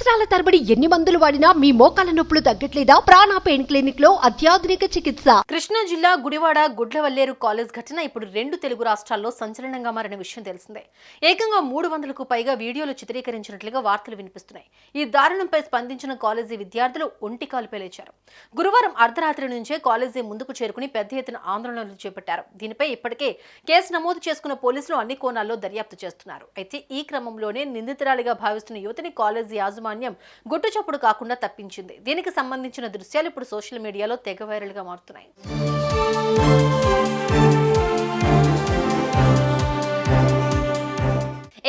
సంవత్సరాల తరబడి ఎన్ని మందులు వాడినా మీ మోకాల నొప్పులు తగ్గట్లేదా? ప్రాణ పెయిన్ క్లినిక్ లో అత్యాధునిక చికిత్స. కృష్ణా జిల్లా గుడివాడ గుడ్లవల్లేరు కాలేజ్ ఘటన ఇప్పుడు 2 తెలుగు రాష్ట్రాల్లో సంచలనంగా మారిన విషయం తెలిసిందే. ఏకంగా 300కు పైగా వీడియోలు చిత్రీకరించినట్లుగా వార్తలు వినిపిస్తున్నాయి. ఈ దారుణంపై స్పందించిన కాలేజీ విద్యార్థులు ఒంటికాలుపై లేచారు. గురువారం అర్ధరాత్రి నుంచే కాలేజీ ముందుకు చేరుకుని పెద్ద ఎత్తున ఆందోళనలు చేపట్టారు. దీనిపై ఇప్పటికే కేసు నమోదు చేసుకున్న పోలీసులు అన్ని కోణాల్లో దర్యాప్తు చేస్తున్నారు. అయితే ఈ క్రమంలోనే నిందితురాలిగా భావిస్తున్న యువతిని కాలేజీ యాజమాన్యం గుట్టుచప్పుడు కాకుండా తప్పించింది. దీనికి సంబంధించిన దృశ్యాలు ఇప్పుడు సోషల్ మీడియాలో తెగ వైరల్ గా మారుతున్నాయి.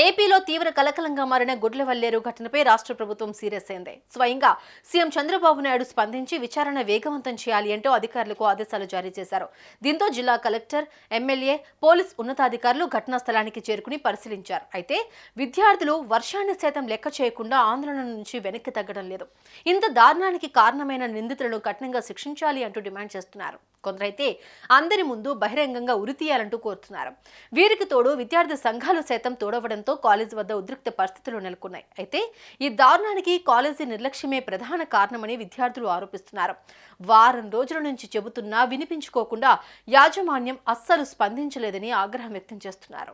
ఏపీలో తీవ్ర కలకలంగా మారిన గుడ్లవల్లేరు ఘటనపై రాష్ట్ర ప్రభుత్వం సీరియస్ అయింది. స్వయంగా సీఎం చంద్రబాబు నాయుడు స్పందించి విచారణ వేగవంతం చేయాలి అంటూ అధికారులకు ఆదేశాలు జారీ చేశారు. దీంతో జిల్లా కలెక్టర్, ఎమ్మెల్యే, పోలీస్ ఉన్నతాధికారులు ఘటనా స్థలానికి చేరుకుని పరిశీలించారు. అయితే విద్యార్థులు వర్షాన్ని సైతం లెక్క చేయకుండా ఆందోళన నుంచి వెనక్కి తగ్గడం లేదు. ఇంత దారుణానికి కారణమైన నిందితులను కఠినంగా శిక్షించాలి అంటూ డిమాండ్ చేస్తున్నారు. కొందరైతే అందరి ముందు బహిరంగంగా ఉరితీయాలంటూ కోరుతున్నారు. వీరికి తోడు విద్యార్థి సంఘాలు సైతం తోడవడంతో కాలేజీ వద్ద ఉద్రిక్త పరిస్థితులు నెలకొన్నాయి. అయితే ఈ దారుణానికి కాలేజీ నిర్లక్ష్యమే ప్రధాన కారణమని విద్యార్థులు ఆరోపిస్తున్నారు. వారం రోజుల నుంచి చెబుతున్నా వినిపించుకోకుండా యాజమాన్యం అస్సలు స్పందించలేదని ఆగ్రహం వ్యక్తం చేస్తున్నారు.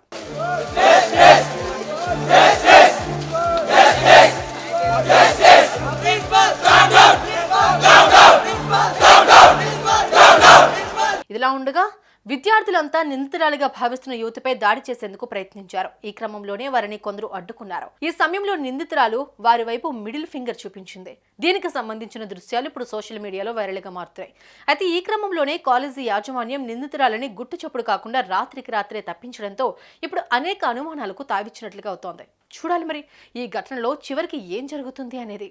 ఇదిలా ఉండగా విద్యార్థులంతా నిందితురాలిగా భావిస్తున్న యువతిపై దాడి చేసేందుకు ప్రయత్నించారు. ఈ క్రమంలోనే వారిని కొందరు అడ్డుకున్నారు. ఈ సమయంలో నిందితురాలు వారి వైపు మిడిల్ ఫింగర్ చూపించింది. దీనికి సంబంధించిన దృశ్యాలు ఇప్పుడు సోషల్ మీడియాలో వైరల్ గా మారుతున్నాయి. అయితే ఈ క్రమంలోనే కాలేజీ యాజమాన్యం నిందితురాలని గుట్టుచప్పుడు కాకుండా రాత్రికి రాత్రే తప్పించడంతో ఇప్పుడు అనేక అనుమానాలకు తావిచ్చినట్లుగా అవుతోంది. చూడాలి మరి ఈ ఘటనలో చివరికి ఏం జరుగుతుంది అనేది.